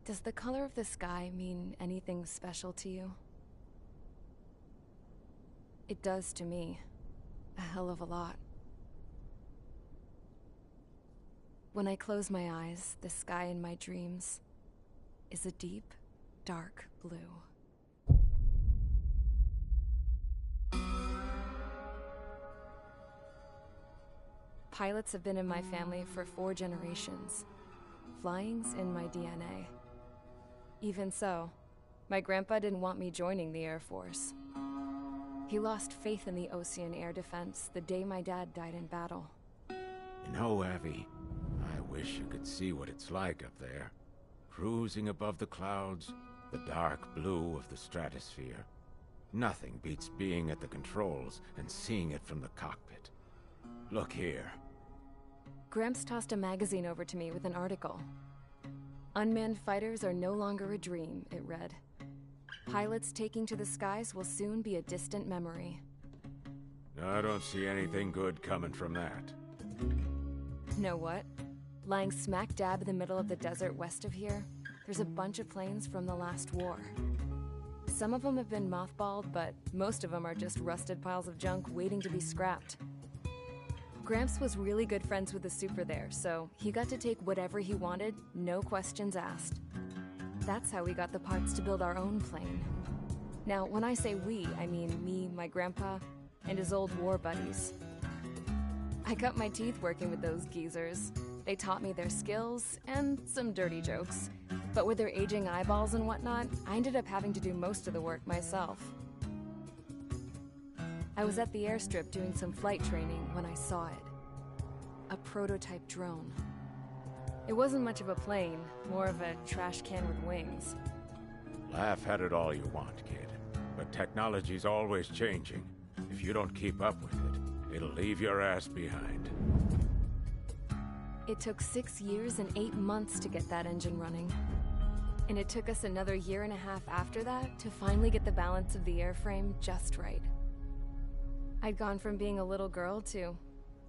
Does the color of the sky mean anything special to you? It does to me. A hell of a lot. When I close my eyes, the sky in my dreams is a deep, dark blue. Pilots have been in my family for 4 generations. Flying's in my DNA. Even so, my grandpa didn't want me joining the Air Force. He lost faith in the Osean air defense the day my dad died in battle. You know, Abby, I wish you could see what it's like up there. Cruising above the clouds, the dark blue of the stratosphere. Nothing beats being at the controls and seeing it from the cockpit. Look here. Gramps tossed a magazine over to me with an article. Unmanned fighters are no longer a dream, it read. Pilots taking to the skies will soon be a distant memory. I don't see anything good coming from that. Know what? Lying smack dab in the middle of the desert west of here, there's a bunch of planes from the last war. Some of them have been mothballed, but most of them are just rusted piles of junk waiting to be scrapped. Gramps was really good friends with the super there, so he got to take whatever he wanted, no questions asked. That's how we got the parts to build our own plane. Now, when I say we, I mean me, my grandpa, and his old war buddies. I cut my teeth working with those geezers. They taught me their skills, and some dirty jokes. But with their aging eyeballs and whatnot, I ended up having to do most of the work myself. I was at the airstrip doing some flight training when I saw it. A prototype drone. It wasn't much of a plane, more of a trash can with wings. Laugh at it all you want, kid. But technology's always changing. If you don't keep up with it, it'll leave your ass behind. It took 6 years and 8 months to get that engine running. And it took us another 1.5 years after that to finally get the balance of the airframe just right. I'd gone from being a little girl to,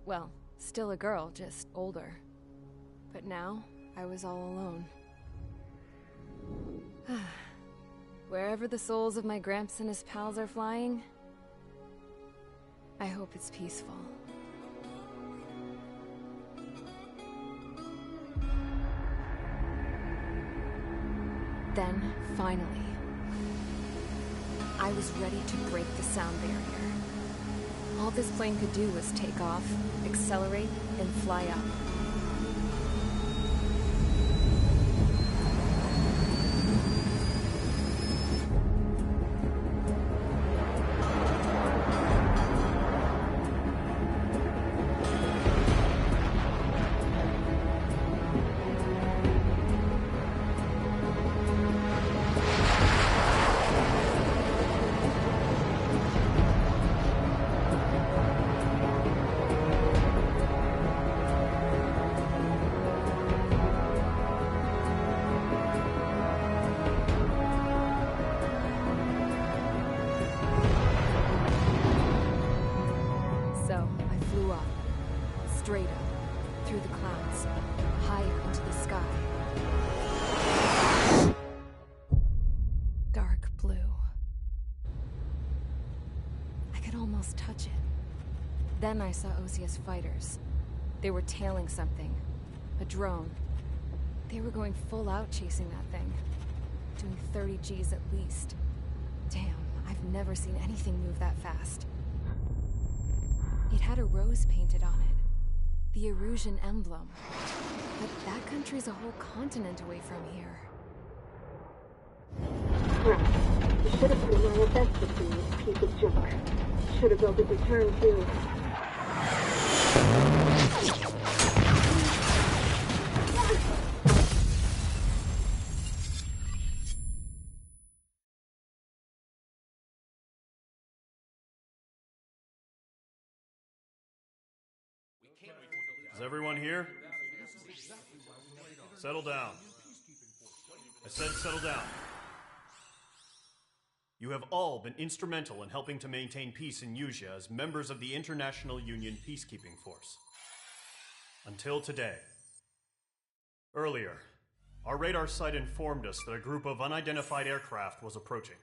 well, still a girl, just older. But now, I was all alone. Wherever the souls of my Gramps and his pals are flying, I hope it's peaceful. Then, finally, I was ready to break the sound barrier. All this plane could do was take off, accelerate, and fly up. Straight up, through the clouds, higher into the sky. Dark blue. I could almost touch it. Then I saw Osea's fighters. They were tailing something. A drone. They were going full out chasing that thing. Doing 30 Gs at least. Damn, I've never seen anything move that fast. It had a rose painted on it. The Erusian emblem. But that country's a whole continent away from here. Right. You should have put my investment in this piece of junk. Should have built a return too. Is everyone here? Settle down. I said settle down. You have all been instrumental in helping to maintain peace in Usea as members of the International Union Peacekeeping Force. Until today. Earlier, Our radar site informed us that a group of unidentified aircraft was approaching.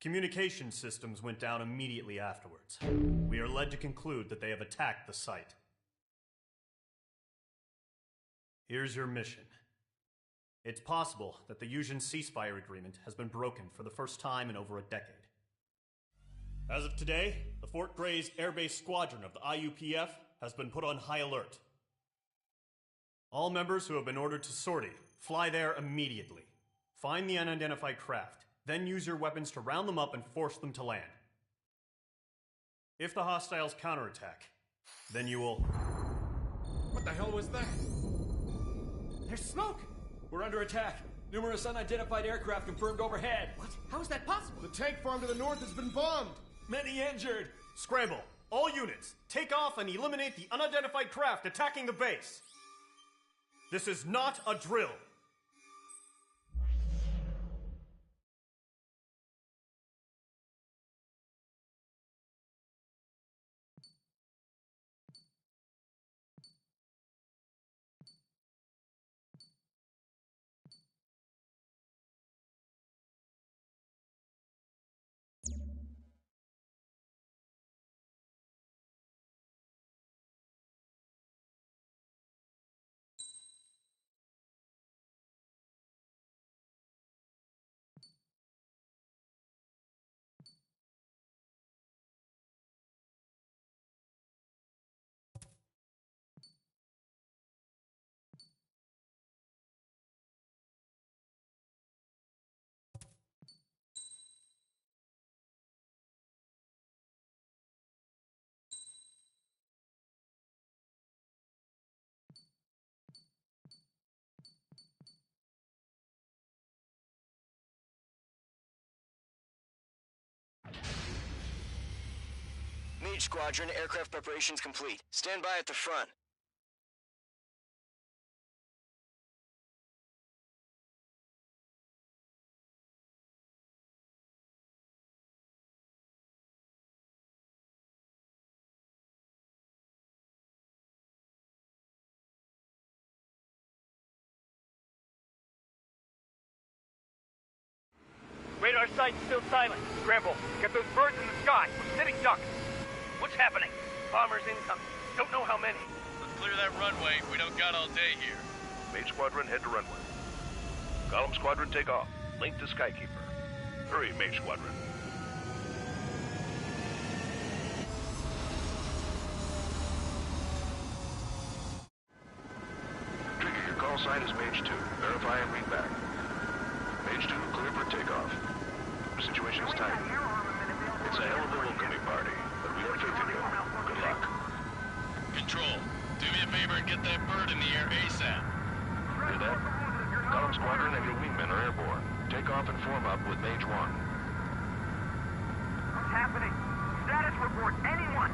Communication systems went down immediately afterwards. We are led to conclude that they have attacked the site. Here's your mission. It's possible that the Yuuzhan ceasefire agreement has been broken for the first time in over a decade. As of today, the Fort Grays Air Base Squadron of the IUPF has been put on high alert. All members who have been ordered to sortie, fly there immediately. Find the unidentified craft, then use your weapons to round them up and force them to land. If the hostiles counterattack, then you will... What the hell was that? There's smoke! We're under attack. Numerous unidentified aircraft confirmed overhead. What? How is that possible? The tank farm to the north has been bombed! Many injured! Scramble! All units, take off and eliminate the unidentified craft attacking the base! This is not a drill! Mage Squadron, aircraft preparations complete. Stand by at the front. Radar site's still silent. Scramble. Get those birds in the sky. We're sitting ducks. What's happening? Bombers incoming. Don't know how many. Let's clear that runway. We don't got all day here. Mage Squadron, head to runway. Column Squadron, take off. Link to Skykeeper. Hurry, Mage Squadron. Trigger, your call sign is Mage 2. Verify and read back. Mage 2, clear for takeoff. Situation is tight. It's a hell of a welcoming party, but we have faith in you. Good luck. Control, do me a favor and get that bird in the air ASAP. Hear that? Column Squadron and your wingmen are airborne. Take off and form up with Mage 1. What's happening? Status report. Anyone?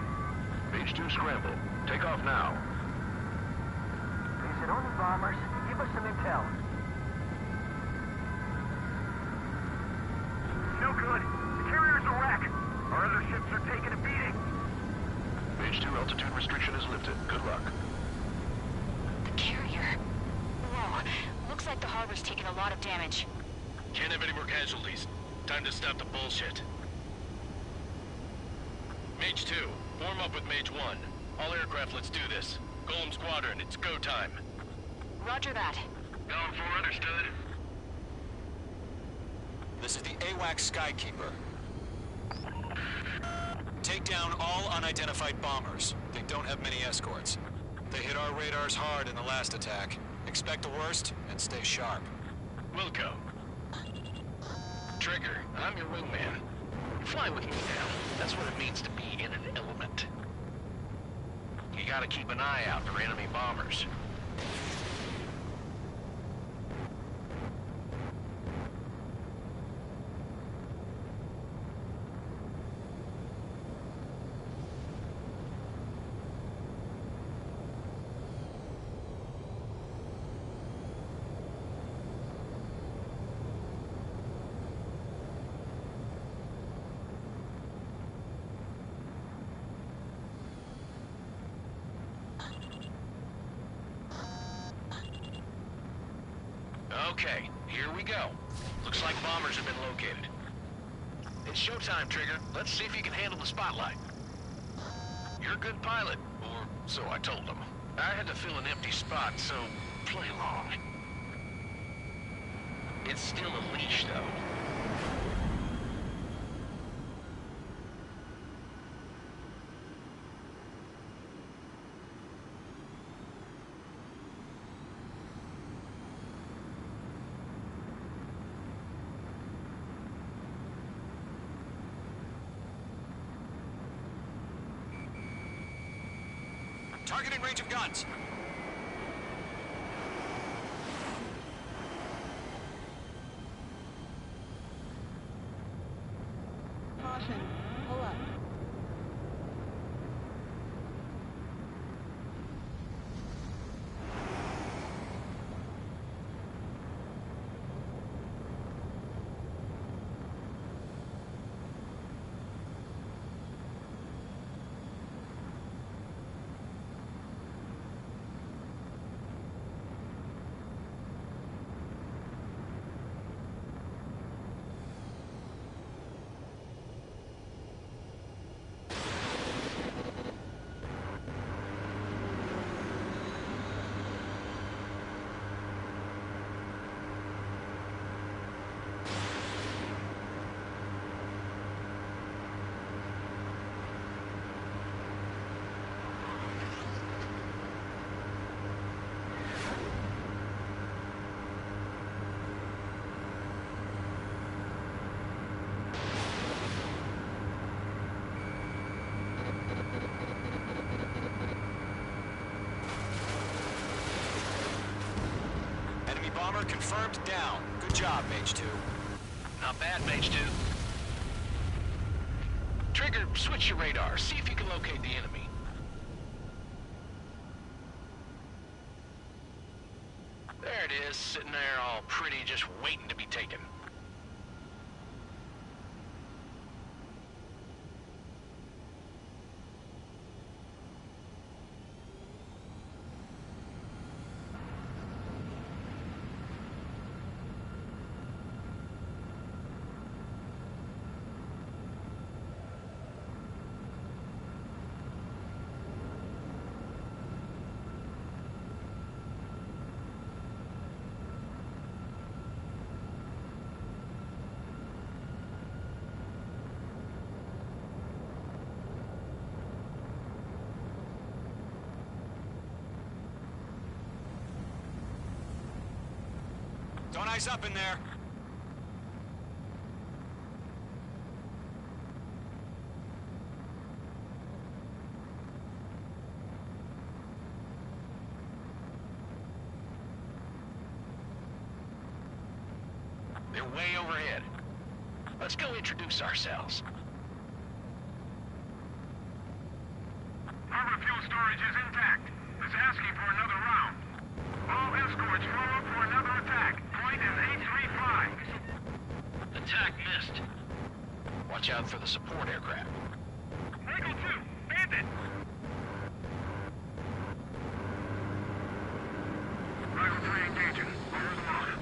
Mage 2, scramble. Take off now. Is it only bombers? Give us some intel. No good. The carrier's a wreck. Our other ships are taking a beating. Mage 2, altitude restriction is lifted. Good luck. The carrier. Whoa. Looks like the harbor's taken a lot of damage. Can't have any more casualties. Time to stop the bullshit. Mage 2, form up with Mage 1. All aircraft, let's do this. Golem Squadron, it's go time. Roger that. Going for understood. This is the AWAC Skykeeper. Take down all unidentified bombers. They don't have many escorts. They hit our radars hard in the last attack. Expect the worst and stay sharp. Wilco. Trigger, I'm your wingman. Fly with me now. That's what it means to be in an element. You gotta keep an eye out for enemy bombers. Okay, here we go. Looks like bombers have been located. It's showtime, Trigger. Let's see if you can handle the spotlight. You're a good pilot, or so I told them. I had to fill an empty spot, so play along. It's still a leash, though. Targeting range of guns. Caution. Pull up. Bomber confirmed down. Good job, Mage 2. Not bad, Mage 2. Trigger, switch your radar. See if you can locate the enemy. There it is, sitting there all pretty, just waiting to be taken. Don't ice up in there. They're way overhead. Let's go introduce ourselves. Harbor fuel storage is intact. It's asking for another round. All escorts form up for another attack. Point is 835. Attack missed. Watch out for the support aircraft. Eagle 2, bandit! Rifle 3 engaging. Over the line.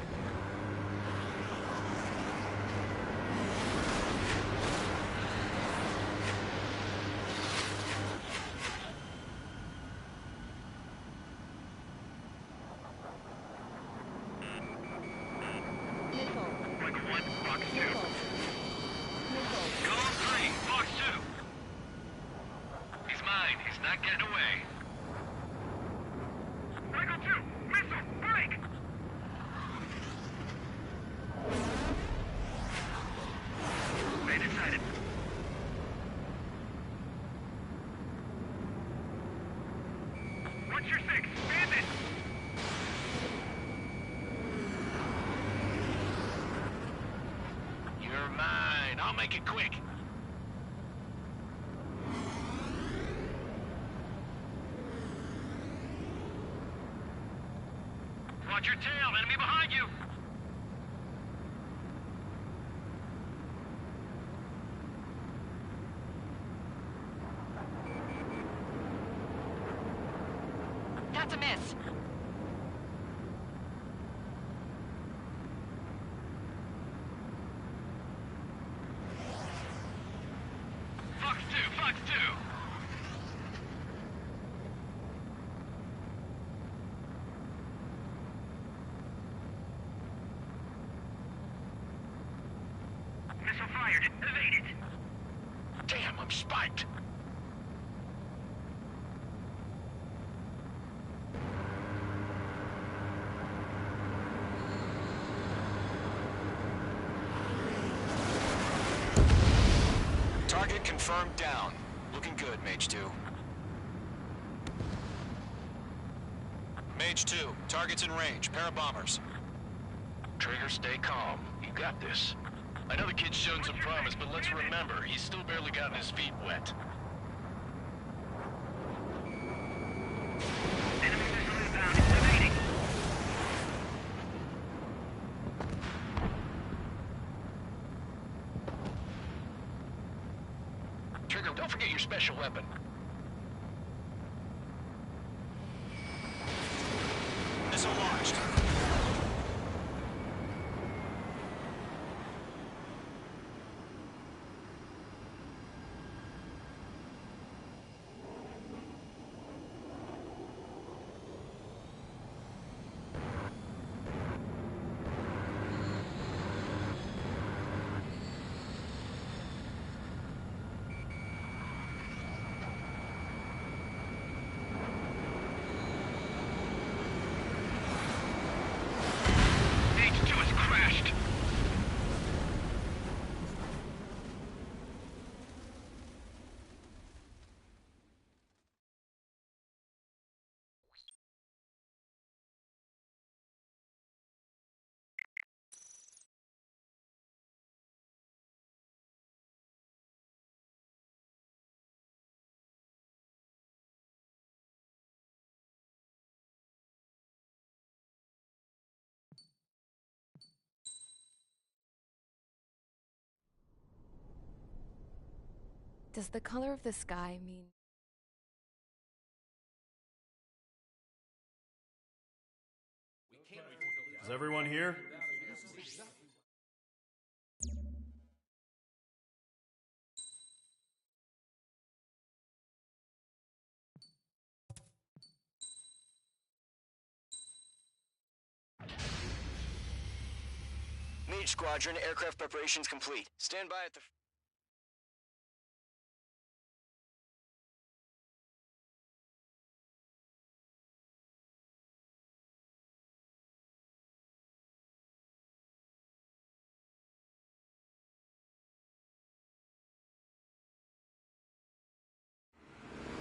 What's your 6? Bandit! You're mine. I'll make it quick. Watch your tail. Enemy behind you. That's a miss. fired. Evade it. Damn, I'm spiked. Target confirmed down. Looking good, Mage 2. Mage 2, target's in range. Pair of bombers. Trigger, stay calm. You got this. I know the kid's shown some promise, but let's remember, he's still barely gotten his feet wet. Enemy missile inbound. Evading. Trigger, don't forget your special weapon. Missile launched. H2 has crashed. Does the color of the sky mean... Is everyone here? Mage Squadron, aircraft preparations complete. Stand by at the...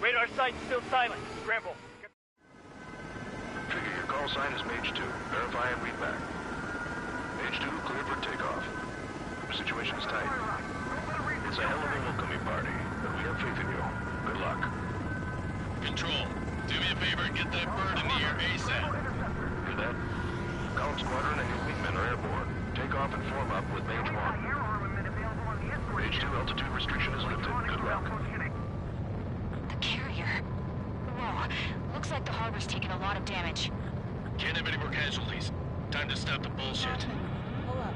Radar site's still silent. Scramble. Trigger, your call sign is Mage 2. Verify and read back. Mage 2, clear for takeoff. Situation's tight. It's a hell of a welcoming party, but we have faith in you. Good luck. Control, do me a favor and get that bird in the air ASAP. Hear that? Column Squadron and your wingmen are airborne. Take off and form up with Mage 1. Mage 2, altitude restriction is lifted. Good luck. The carrier. Whoa. Looks like the harbor's taking a lot of damage. Can't have any more casualties. Time to stop the bullshit. Pull up.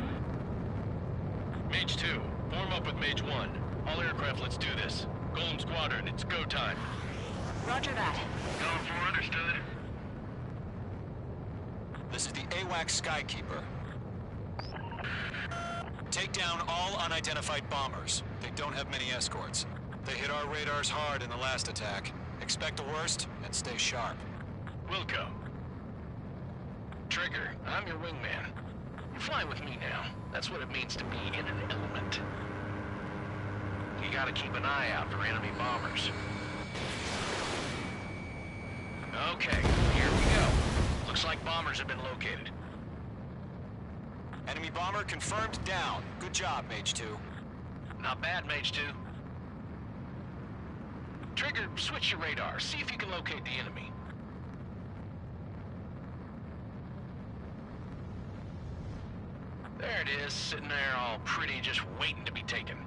Mage 2, form up with Mage 1. All aircraft, let's do this. Golem Squadron, it's go time. Roger that. Going for understood. This is the AWAC Skykeeper. Take down all unidentified bombers. They don't have many escorts. They hit our radars hard in the last attack. Expect the worst and stay sharp. Wilco. Trigger, I'm your wingman. You're flying with me now. That's what it means to be in an element. You gotta keep an eye out for enemy bombers. Okay, here we go. Looks like bombers have been located. Enemy bomber confirmed down. Good job, Mage 2. Not bad, Mage 2. Trigger, switch your radar. See if you can locate the enemy. There it is, sitting there all pretty, just waiting to be taken.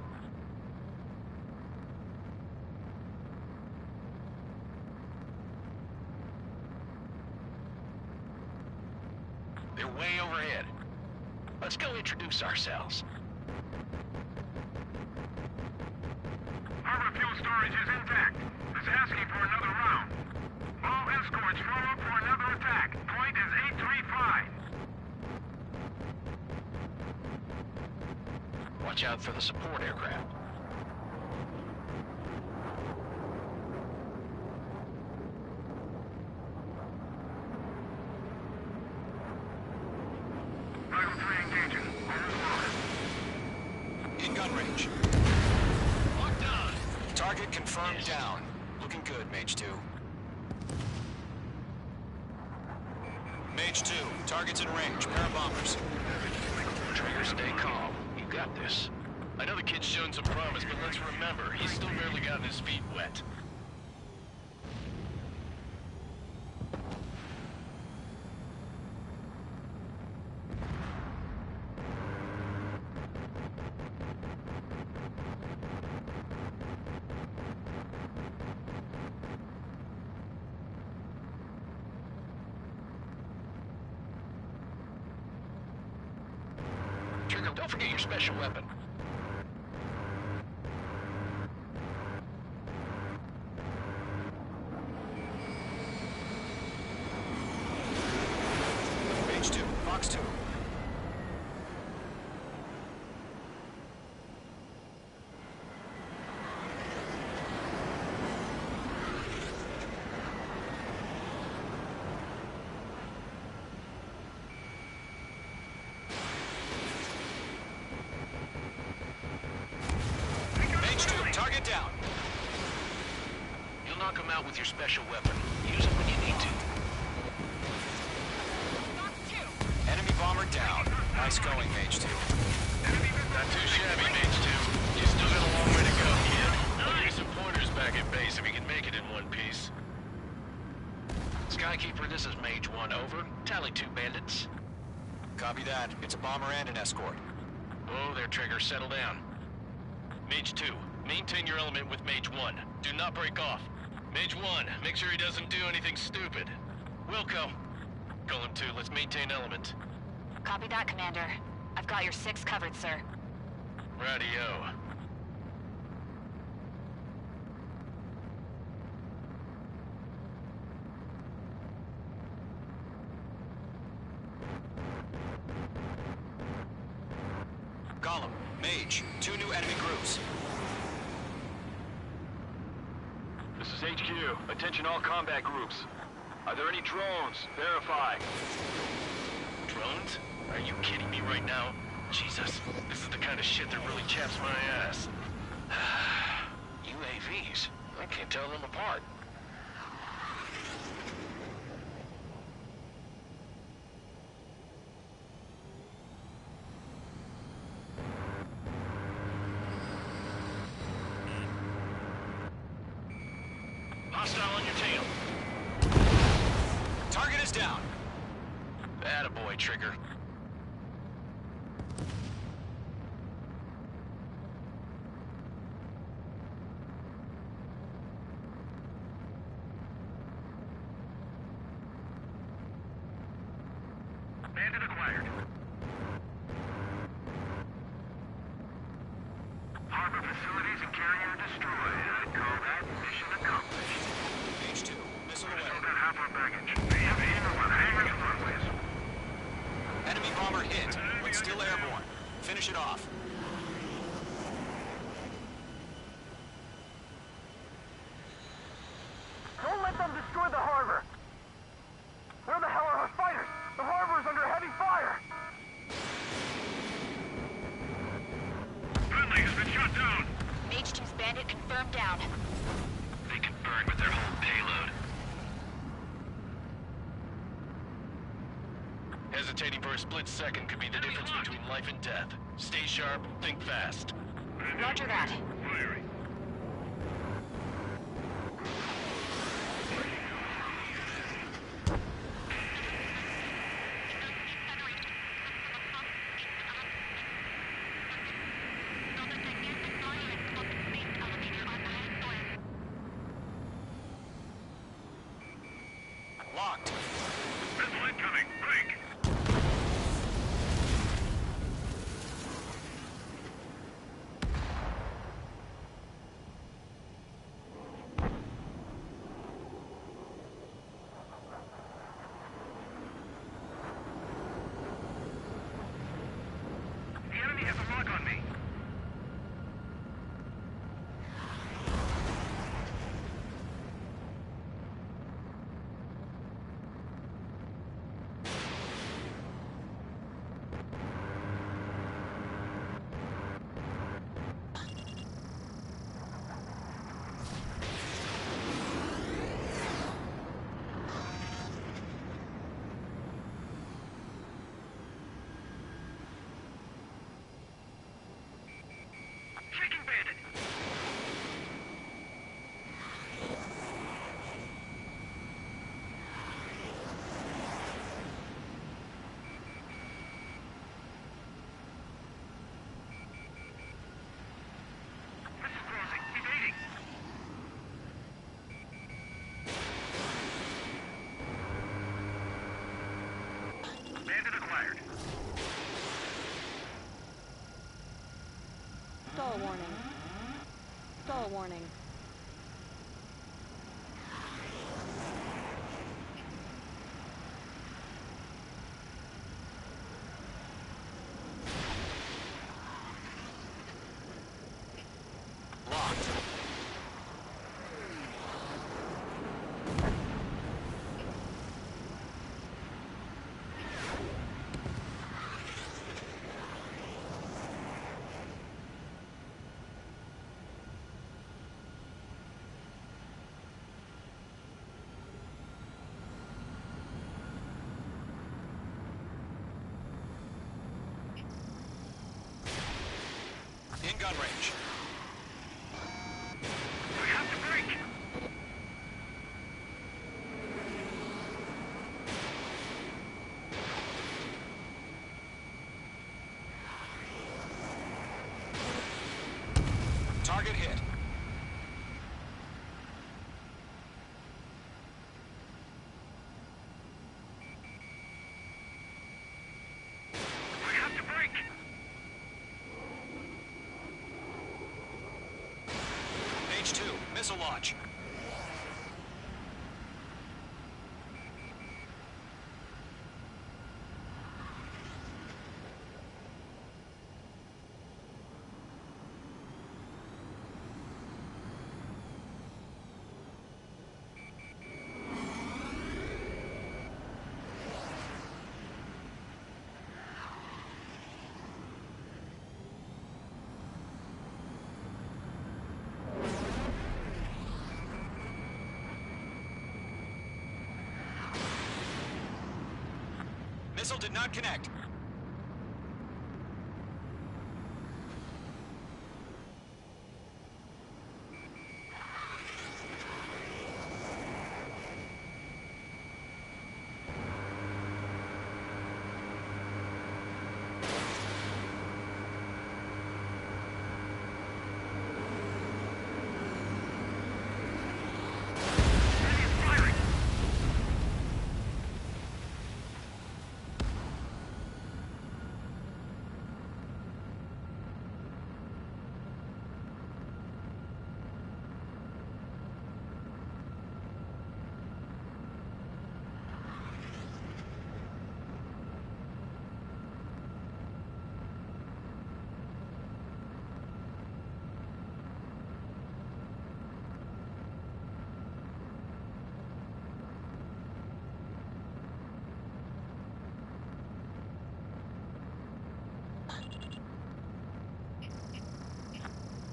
They're way overhead. Let's go introduce ourselves. Harbor fuel storage is intact. It's asking for another round. All escorts form up for another attack. Point is 835. Watch out for the support aircraft. In gun range. Locked on. Target confirmed down. Looking good, Mage 2. Mage 2, target's in range. Pair of bombers. Trigger, stay calm. You got this. I know the kid's shown some promise, but let's remember, he's still barely gotten his feet wet. Trigger, don't forget your special weapon. Mage 2, Fox 2. Target down. You'll knock him out with your special weapon. Use it when you need to. Enemy bomber down. Nice going, Mage 2. Not too shabby, Mage 2. You still got a long way to go, kid. I'll give you some pointers back at base if you can make it in one piece. Skykeeper, this is Mage 1, over. Tally 2 bandits. Copy that. It's a bomber and an escort. Whoa there, Trigger. Settle down. Mage 2, maintain your element with Mage 1. Do not break off. Mage 1, make sure he doesn't do anything stupid. Wilco. Golem 2, let's maintain element. Copy that, Commander. I've got your 6 covered, sir. Radio. Golem, Mage, 2 new enemy groups. This is HQ. Attention all combat groups. Are there any drones? Verify. Drones? Are you kidding me right now? Jesus, this is the kind of shit that really chaps my ass. UAVs? I can't tell them apart. Hostile on your tail. Target is down. Attaboy, Trigger. Bandit acquired. Harbor facilities and carrier destroyed. I'd call that mission accomplished. Mage 2, missile away. Still got half our baggage. We have in with hangars and runways. Enemy bomber hit, but still airborne. Finish it off. Don't let them destroy the harbor! Where the hell are our fighters? The harbor is under heavy fire! Friendly has been shot down. Mage 2's bandit confirmed down. They can burn with their whole payload. Hesitating for a split second could be the difference between life and death. Stay sharp, think fast. Roger that. Firing. Locked. Missile incoming. Break. Stall warning. Stall warning. In gun range. We have to break! Target hit. We have to break! H2, missile launch. Missile did not connect.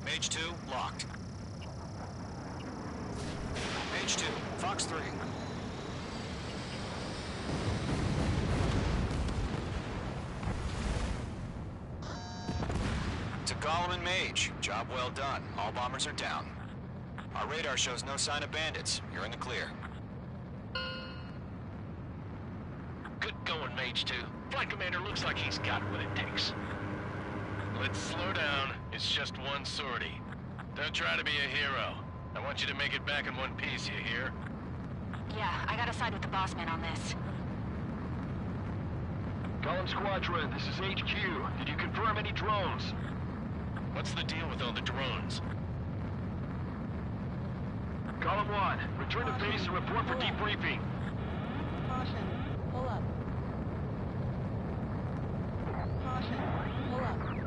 Mage 2, locked. Mage 2, Fox 3. To Gollum and Mage, job well done. All bombers are down. Our radar shows no sign of bandits. You're in the clear. Good going, Mage 2. Flight Commander looks like he's got what it takes. Let's slow down. It's just one sortie. Don't try to be a hero. I want you to make it back in one piece, you hear? Yeah, I gotta side with the boss man on this. Column Squadron, this is HQ. Did you confirm any drones? What's the deal with all the drones? Column 1, return to base and report for debriefing. Caution. Pull up. Caution. Pull up. Caution.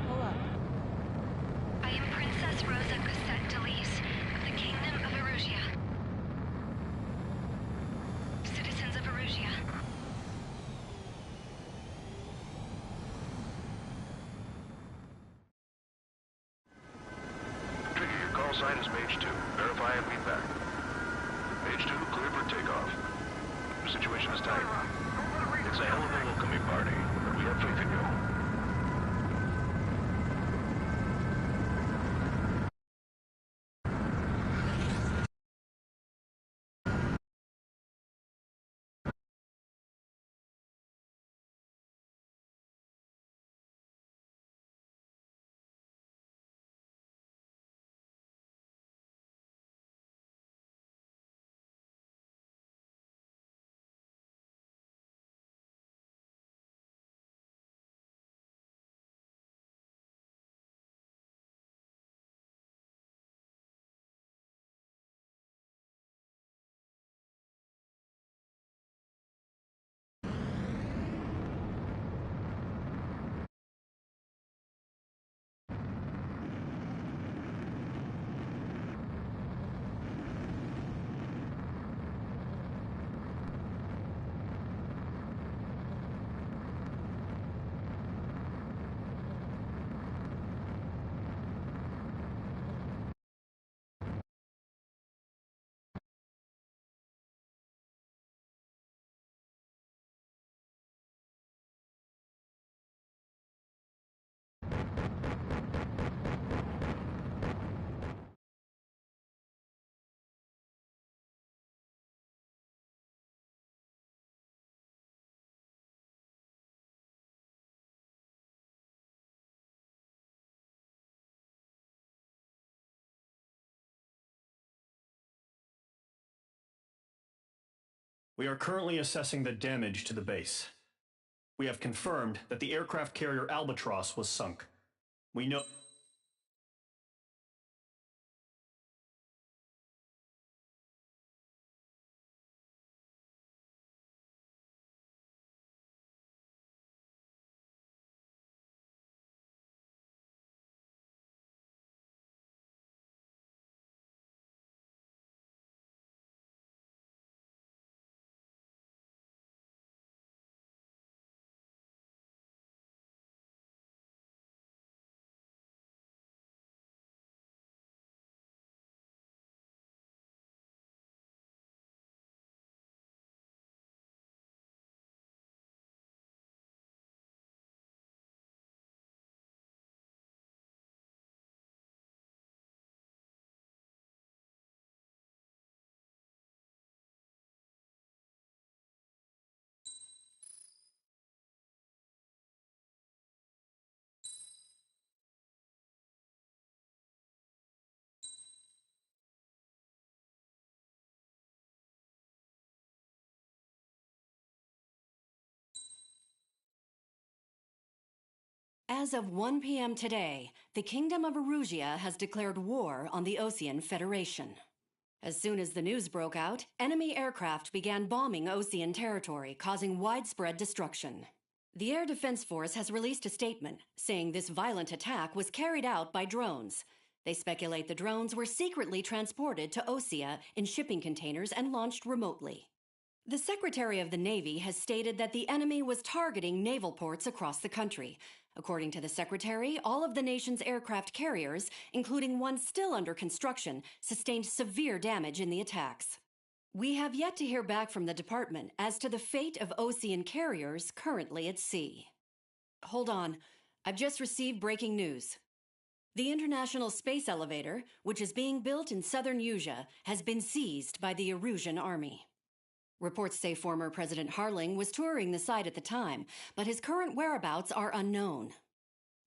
Pull up. I am Princess Rosa Cosette Delise of the Kingdom of Erusia. Citizens of Erusia. Trigger, your call sign is Mage 2. Verify and read back. Mage 2, clear for takeoff. Your situation is tight. It's a hell of a welcoming party, but we have faith in you. We are currently assessing the damage to the base. We have confirmed that the aircraft carrier Albatross was sunk. We know... As of 1 p.m. today, the Kingdom of Erusia has declared war on the Osean Federation. As soon as the news broke out, enemy aircraft began bombing Osean territory, causing widespread destruction. The Air Defense Force has released a statement saying this violent attack was carried out by drones. They speculate the drones were secretly transported to Osea in shipping containers and launched remotely. The Secretary of the Navy has stated that the enemy was targeting naval ports across the country. According to the Secretary, all of the nation's aircraft carriers, including one still under construction, sustained severe damage in the attacks. We have yet to hear back from the department as to the fate of Osean carriers currently at sea. Hold on, I've just received breaking news. The International Space Elevator, which is being built in southern Usea, has been seized by the Erusian Army. Reports say former President Harling was touring the site at the time, but his current whereabouts are unknown.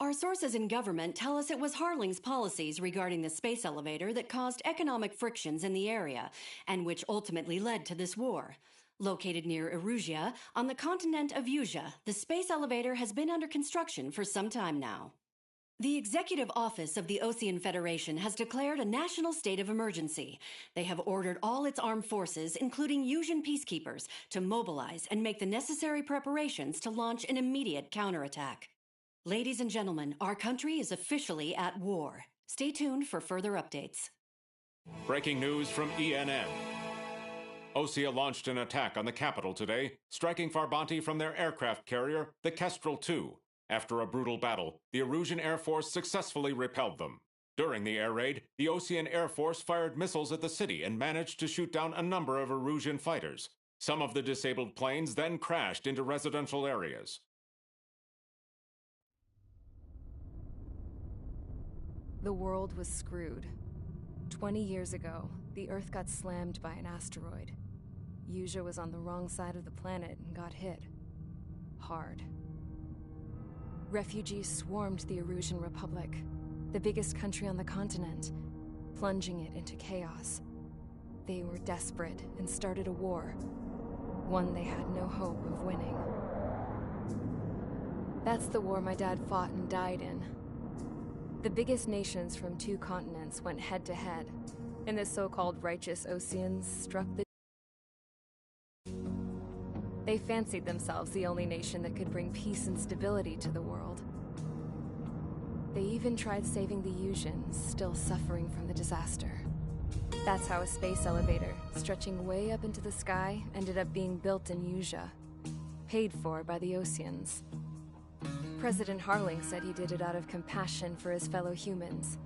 Our sources in government tell us it was Harling's policies regarding the space elevator that caused economic frictions in the area, and which ultimately led to this war. Located near Erusia, on the continent of Usea, the space elevator has been under construction for some time now. The Executive Office of the Osean Federation has declared a national state of emergency. They have ordered all its armed forces, including Usian peacekeepers, to mobilize and make the necessary preparations to launch an immediate counterattack. Ladies and gentlemen, our country is officially at war. Stay tuned for further updates. Breaking news from ENN. Osea launched an attack on the capital today, striking Farbanti from their aircraft carrier, the Kestrel II. After a brutal battle, the Erusian Air Force successfully repelled them. During the air raid, the Osean Air Force fired missiles at the city and managed to shoot down a number of Erusian fighters. Some of the disabled planes then crashed into residential areas. The world was screwed. 20 years ago, the Earth got slammed by an asteroid. Usea was on the wrong side of the planet and got hit. Hard. Refugees swarmed the Erusian Republic, the biggest country on the continent, plunging it into chaos. They were desperate and started a war, one they had no hope of winning. That's the war my dad fought and died in. The biggest nations from 2 continents went head-to-head, and the so-called righteous Oseans struck the... They fancied themselves the only nation that could bring peace and stability to the world. They even tried saving the Usians, still suffering from the disaster. That's how a space elevator, stretching way up into the sky, ended up being built in Usea, paid for by the Oseans. President Harling said he did it out of compassion for his fellow humans.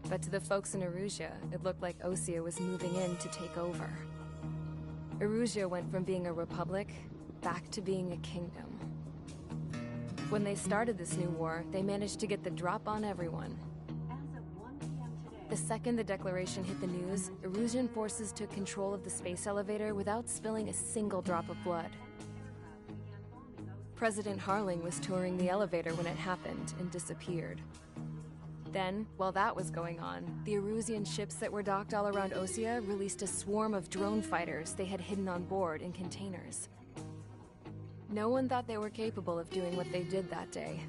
But to the folks in Erusia, it looked like Osea was moving in to take over. Erusia went from being a republic back to being a kingdom. When they started this new war, they managed to get the drop on everyone. The second the declaration hit the news, Erusian forces took control of the space elevator without spilling a single drop of blood. President Harling was touring the elevator when it happened and disappeared. Then, while that was going on, the Erusian ships that were docked all around Osea released a swarm of drone fighters they had hidden on board in containers. No one thought they were capable of doing what they did that day.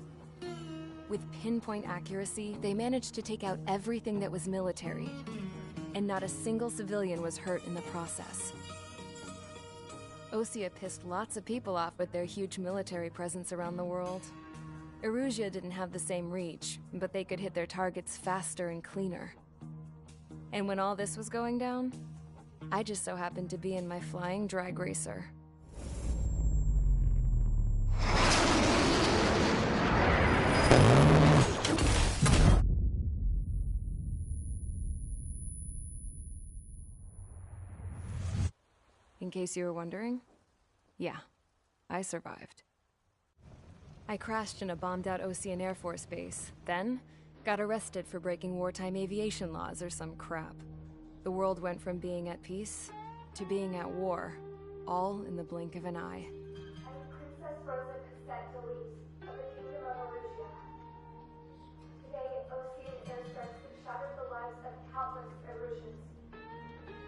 With pinpoint accuracy, they managed to take out everything that was military, and not a single civilian was hurt in the process. Osea pissed lots of people off with their huge military presence around the world. Erusia didn't have the same reach, but they could hit their targets faster and cleaner. And when all this was going down, I just so happened to be in my flying drag racer. In case you were wondering, yeah, I survived. I crashed in a bombed-out Osean Air Force base, then got arrested for breaking wartime aviation laws or some crap. The world went from being at peace to being at war, all in the blink of an eye. Princess Rosa Cassette Delise of the Kingdom of Erusia. Today, Osean airstrikes have shattered the lives of countless Erusians.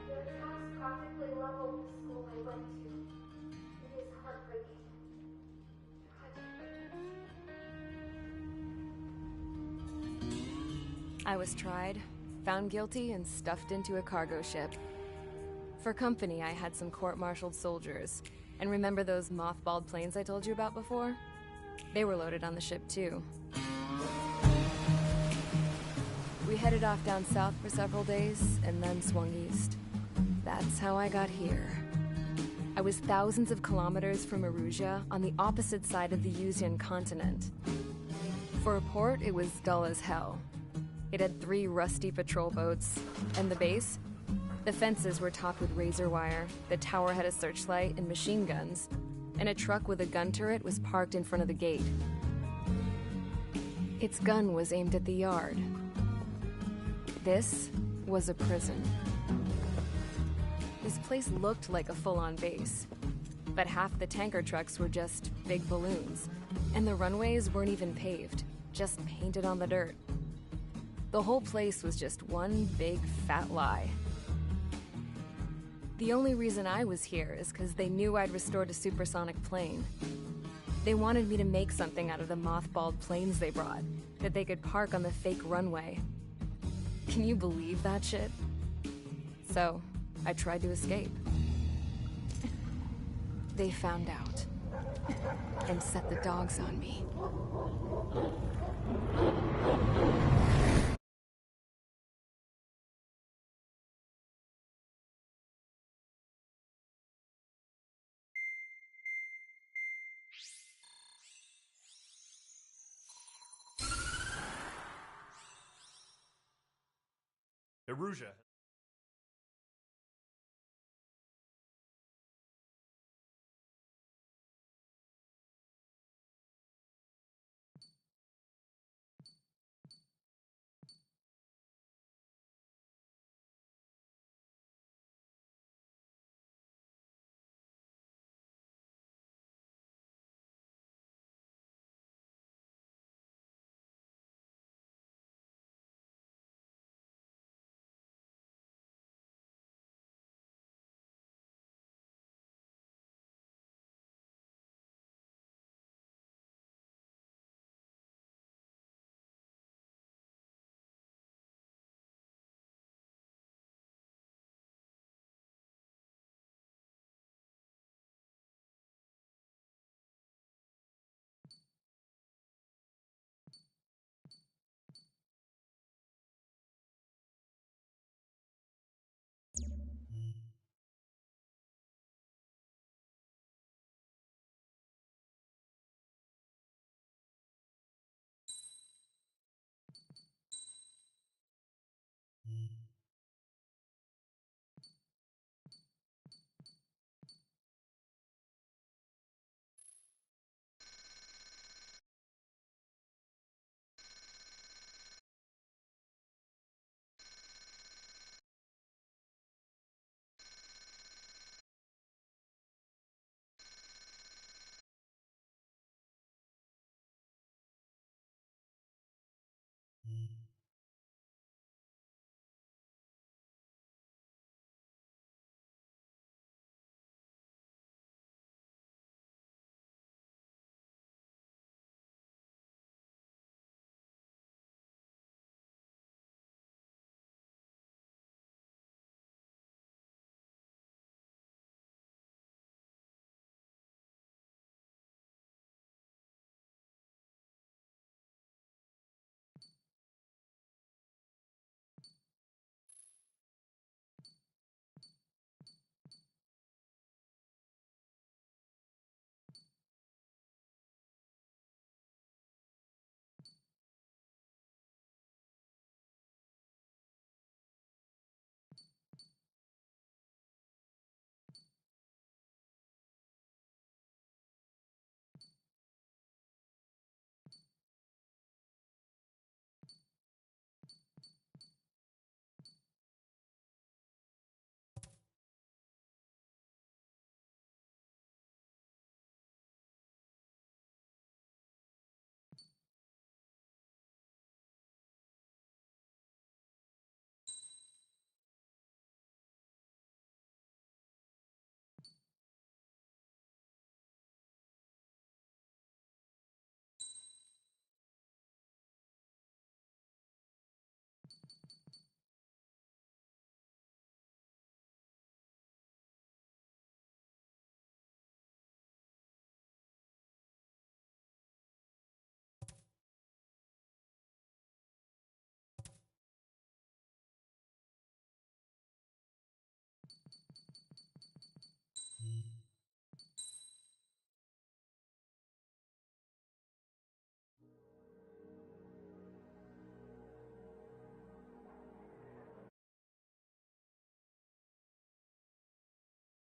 Their attacks practically leveled the school I went to. It is heartbreaking. I was tried, found guilty, and stuffed into a cargo ship. For company, I had some court-martialed soldiers. And remember those mothballed planes I told you about before? They were loaded on the ship, too. We headed off down south for several days, and then swung east. That's how I got here. I was thousands of kilometers from Erusia, on the opposite side of the Yuzian continent. For a port, it was dull as hell. It had 3 rusty patrol boats, and the base? The fences were topped with razor wire, the tower had a searchlight and machine guns, and a truck with a gun turret was parked in front of the gate. Its gun was aimed at the yard. This was a prison. This place looked like a full-on base, but half the tanker trucks were just big balloons, and the runways weren't even paved, just painted on the dirt. The whole place was just one big fat lie. The only reason I was here is because they knew I'd restored a supersonic plane. They wanted me to make something out of the mothballed planes they brought, that they could park on the fake runway. Can you believe that shit? So, I tried to escape. They found out, and set the dogs on me. Erusia